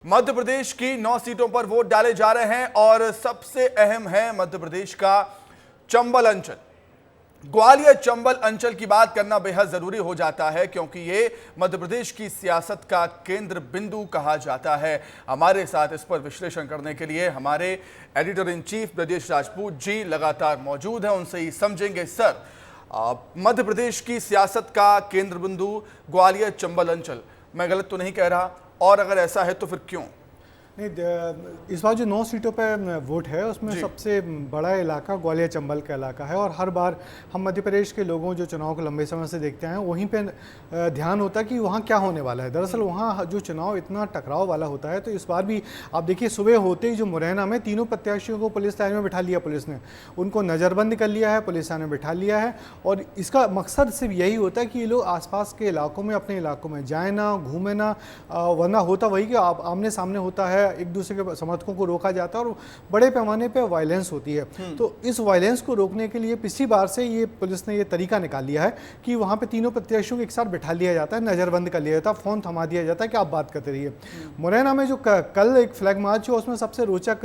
मध्य प्रदेश की 9 सीटों पर वोट डाले जा रहे हैं और सबसे अहम है मध्य प्रदेश का चंबल अंचल। ग्वालियर चंबल अंचल की बात करना बेहद जरूरी हो जाता है क्योंकि ये मध्य प्रदेश की सियासत का केंद्र बिंदु कहा जाता है। हमारे साथ इस पर विश्लेषण करने के लिए हमारे editor in chief Brajesh Rajput ji लगातार मौजूद हैं, उनसे ही समझेंगे। सर, मध्य प्रदेश की सियासत का केंद्र बिंदु ग्वालियर चंबल अंचल, मैं गलत तो नहीं कह रहा? और अगर ऐसा है तो फिर क्यों? नहीं, इस बार जो 9 सीटों पे वोट है उसमें सबसे बड़ा इलाका ग्वालियर चंबल का इलाका है और हर बार हम मध्य प्रदेश के लोगों जो चुनाव को लंबे समय से देखते हैं वहीं पे ध्यान होता है कि वहाँ क्या होने वाला है। दरअसल वहाँ जो चुनाव इतना टकराव वाला होता है, तो इस बार भी आप देखिए सुबह होते ही जो मुरैना में तीनों प्रत्याशियों को पुलिस लाइन में बिठा लिया, पुलिस ने उनको नज़रबंद कर लिया है, पुलिस लाइन में बिठा लिया है। और इसका मकसद सिर्फ यही होता है कि ये लोग आसपास के इलाकों में अपने इलाकों में जाए ना, घूमे ना, वरना होता वही कि आमने सामने होता है, एक दूसरे के समर्थकों को रोका जाता है और बड़े पैमाने पे वायलेंस होती है। तो इस वायलेंस को रोकने के लिए पिछली बार से ये पुलिस ने ये तरीका निकाल लिया है कि वहाँ पे तीनों प्रत्याशियों को एक साथ बिठा लिया जाता है, नज़रबंद कर लिया जाता है, फ़ोन थमा दिया जाता है कि आप बात करते रहिए। मुरैना में जो कल एक फ्लैग मार्च हुआ उसमें सबसे रोचक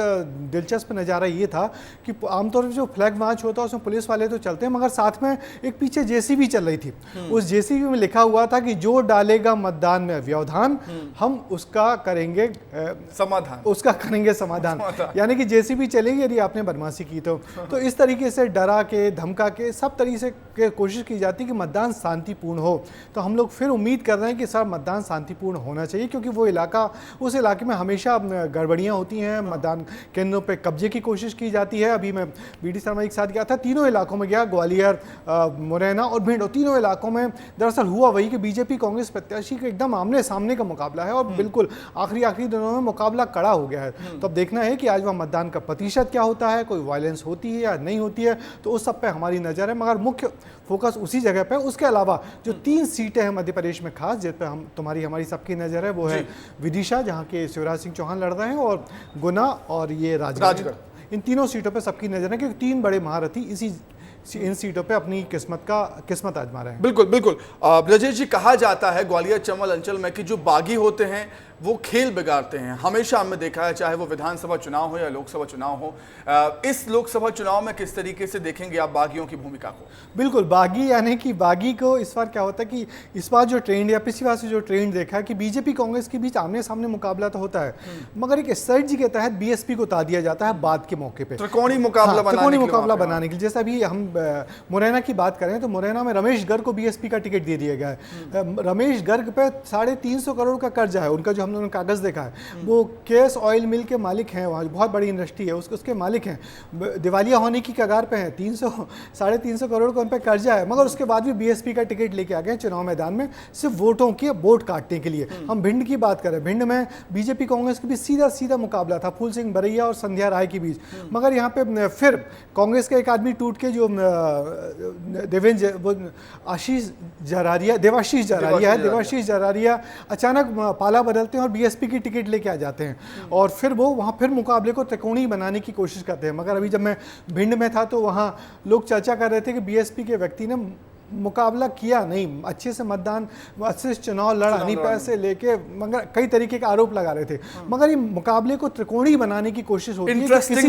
दिलचस्प नज़ारा ये था कि आमतौर पर जो फ्लैग मार्च होता है उसमें पुलिस वाले तो चलते हैं मगर साथ में एक पीछे जेसीबी चल रही थी। उस जेसीबी में लिखा हुआ था कि जो डालेगा मतदान में व्यवधान हम उसका करेंगे समाधान। यानी कि जेसीबी चलेगी यदि आपने बदमाशी की तो इस तरीके से डरा के धमका के सब तरीके से कोशिश की जाती है कि मतदान शांतिपूर्ण हो। तो हम लोग फिर उम्मीद कर रहे हैं कि सर मतदान शांतिपूर्ण होना चाहिए क्योंकि वो इलाका, उस इलाके में हमेशा गड़बड़ियाँ होती हैं, मतदान केंद्रों पर कब्जे की कोशिश की जाती है। अभी मैं बीडी शर्मा के साथ गया था, तीनों इलाकों में गया, ग्वालियर, मुरैना और भिंड, तीनों इलाकों में दरअसल हुआ वही कि बीजेपी कांग्रेस प्रत्याशी का एकदम आमने सामने का मुकाबला है और बिल्कुल आखिरी दिनों में मुकाबला कड़ा हो गया है। तो अब देखना है कि आज वह मतदान का प्रतिशत क्या होता है, कोई वायलेंस होती है या नहीं होती है, तो उस सब पे हमारी नज़र है। मगर मुख्य फोकस उसी जगह पे। उसके अलावा जो 3 सीटें हैं मध्य प्रदेश में खास जिस पे हमारी सबकी नज़र है वो है विदिशा, जहाँ के शिवराज सिंह चौहान लड़ रहे हैं, और गुना और ये राजगढ़। इन तीनों सीटों पर सबकी नज़र है क्योंकि 3 बड़े महारथी इन सीटों पे अपनी किस्मत आजमा रहे हैं। बिल्कुल बिल्कुल। ब्रजेश जी, कहा जाता है ग्वालियर चंबल अंचल में कि जो बागी होते हैं वो खेल बिगाड़ते हैं। हमेशा हमने देखा है, चाहे वो विधानसभा चुनाव हो या लोकसभा चुनाव हो। इस लोकसभा चुनाव में किस तरीके से देखेंगे आप बागियों की भूमिका को? बिल्कुल, बागी यानी कि बागी को इस बार क्या होता है कि इस बार जो ट्रेंड या पिछली बार से जो ट्रेंड देखा है कि बीजेपी कांग्रेस के बीच आमने सामने मुकाबला तो होता है मगर एक स्ट्रेटजी के तहत बीएसपी को उतार दिया जाता है बाद के मौके पर त्रिकोणीय मुकाबला बनाने के लिए। जैसे अभी हम मुरैना की बात करें तो मुरैना में रमेश गर्ग को बीएसपी का टिकट दे दिया गया है। रमेश गर्ग पे 350 करोड़ का कर्जा है उनका, जो हम लोगों ने कागज देखा है। वो केएस ऑयल मिल के मालिक हैं, वहाँ बहुत बड़ी इंडस्ट्री है, उसके मालिक हैं, दिवालिया होने की कगार पे हैं। 350 करोड़ का उन पर कर्जा है मगर उसके बाद भी बीएसपी का टिकट लेके आ गए चुनाव मैदान में सिर्फ वोट काटने के लिए। हम भिंड की बात करें, भिंड में बीजेपी कांग्रेस के बीच सीधा मुकाबला था फूल सिंह बरैया और संध्या राय के बीच, मगर यहाँ पे फिर कांग्रेस का एक आदमी टूट के जो देवाशीष जरारिया अचानक पाला बदलते हैं और बीएसपी की टिकट लेके आ जाते हैं और फिर वो वहाँ फिर मुकाबले को त्रिकोणीय बनाने की कोशिश करते हैं। मगर अभी जब मैं भिंड में था तो वहाँ लोग चर्चा कर रहे थे कि बीएसपी के व्यक्ति ने मुकाबला किया नहीं, अच्छे से मतदान, अच्छे से चुनाव लड़ा नहीं, पैसे लेके, मगर कई तरीके के आरोप लगा रहे थे। मगर ये मुकाबले को त्रिकोणीय बनाने की कोशिश होती है,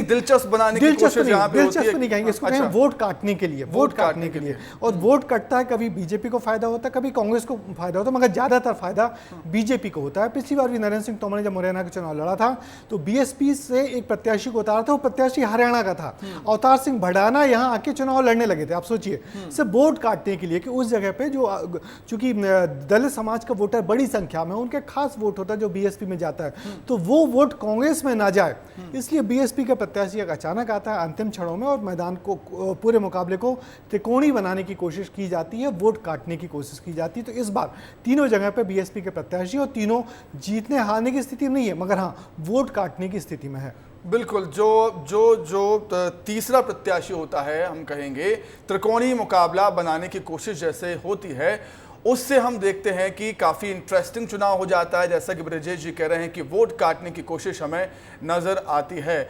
दिलचस्प बनाने की कोशिश दिलचस्प नहीं कहेंगे इसको, कहें वोट काटने के लिए, वोट काटने के लिए। और वोट कटता है, कभी बीजेपी को फायदा होता है, कभी कांग्रेस को फायदा होता है, मगर ज्यादातर फायदा बीजेपी को होता है। पिछली बार भी नरेंद्र सिंह तोमर ने जब मुरैना का चुनाव लड़ा था तो बीएसपी से एक प्रत्याशी को उतारा था, वो प्रत्याशी हरियाणा का था, अवतार सिंह भडाना यहाँ आके चुनाव लड़ने लगे थे। आप सोचिए, सिर्फ वोट काटने के लिए कि उस जगह पे जो चूंकि दलित समाज का वोटर बड़ी संख्या में, उनके खास वोट होता है जो बीएसपी में जाता है, तो वो वोट कांग्रेस में ना जाए, इसलिए बीएसपी का प्रत्याशी अचानक आता है अंतिम क्षणों में और मैदान को, पूरे मुकाबले को त्रिकोणीय बनाने की कोशिश की जाती है, वोट काटने की कोशिश की जाती है। तो इस बार तीनों जगह पे बीएसपी के प्रत्याशी और तीनों जीतने हारने की स्थिति में नहीं है मगर हाँ वोट काटने की स्थिति में है। बिल्कुल। जो तीसरा प्रत्याशी होता है, हम कहेंगे त्रिकोणीय मुकाबला बनाने की कोशिश जैसे होती है, उससे हम देखते हैं कि काफ़ी इंटरेस्टिंग चुनाव हो जाता है। जैसा कि ब्रजेश जी कह रहे हैं कि वोट काटने की कोशिश हमें नज़र आती है।